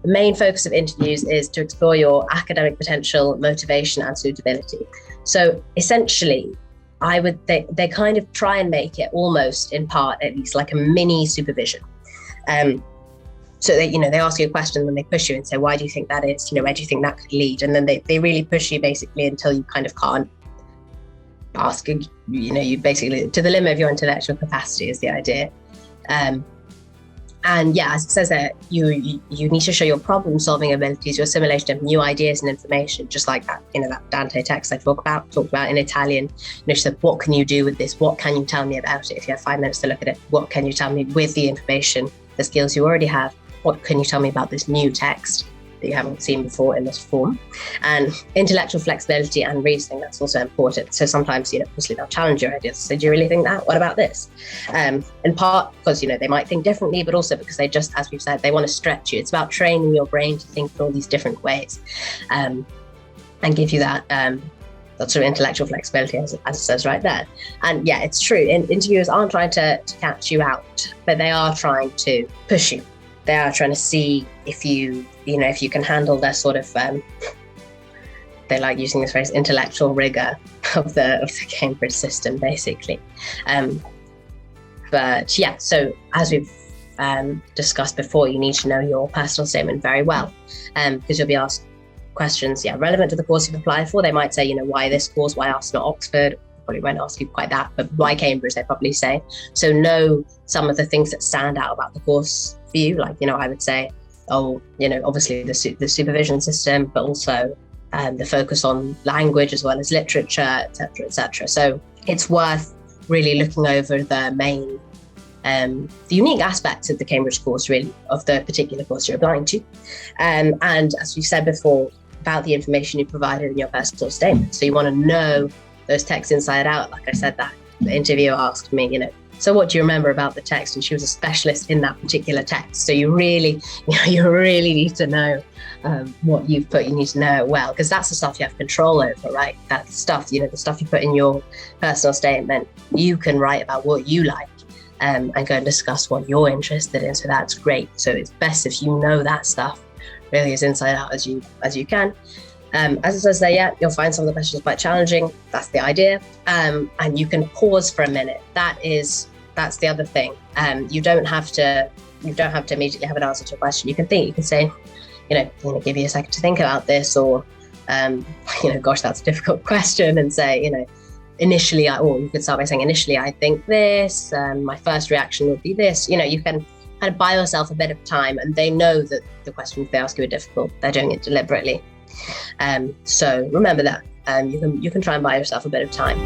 The main focus of interviews is to explore your academic potential, motivation, and suitability. So essentially, they kind of try and make it almost, in part at least, like a mini supervision. So they ask you a question and they push you and say, why do you think that is? Where do you think that could lead? And then they really push you basically until you kind of can't ask, you basically to the limit of your intellectual capacity is the idea. And yeah, as it says there, you need to show your problem solving abilities, your assimilation of new ideas and information, just like that, that Dante text I talked about in Italian. She said, what can you do with this? What can you tell me about it? If you have 5 minutes to look at it, what can you tell me with the information, the skills you already have? What can you tell me about this new text that you haven't seen before in this form? And intellectual flexibility and reasoning, that's also important. So sometimes, obviously they'll challenge your ideas. So do you really think that? What about this? In part because, they might think differently, but also because they just, as we've said, they want to stretch you. It's about training your brain to think in all these different ways and give you that sort of intellectual flexibility, as it says right there. And yeah, it's true. Interviewers aren't trying to catch you out, but they are trying to push you. They are trying to see if you can handle their sort of, they like using this phrase, intellectual rigor of the Cambridge system, basically. But yeah, so as we've discussed before, you need to know your personal statement very well, because you'll be asked questions, relevant to the course you've applied for. They might say, why this course, why us, not Oxford? Probably won't ask you quite that, but why Cambridge, they probably say. So know some of the things that stand out about the course for you. Like, I would say, obviously the supervision system, but also the focus on language as well as literature, etc., etc. So it's worth really looking over the main, the unique aspects of the Cambridge course, really, of the particular course you're applying to. And as we've said before, about the information you provided in your personal statement. So you want to know those texts inside out. Like I said, that the interviewer asked me, so what do you remember about the text? And she was a specialist in that particular text. So you really need to know what you've put. You need to know it well, because that's the stuff you have control over, right? That's stuff, the stuff you put in your personal statement, you can write about what you like and go and discuss what you're interested in. So that's great. So it's best if you know that stuff really as inside out as you can. As it says there, you'll find some of the questions quite challenging. That's the idea. And you can pause for a minute. That's the other thing. You don't have to immediately have an answer to a question. You can think, you can say, give you a second to think about this, or, gosh, that's a difficult question, and say, initially, or you could start by saying, initially, I think this, my first reaction would be this. You can kind of buy yourself a bit of time, and they know that the questions they ask you are difficult. They're doing it deliberately. So remember that you can try and buy yourself a bit of time.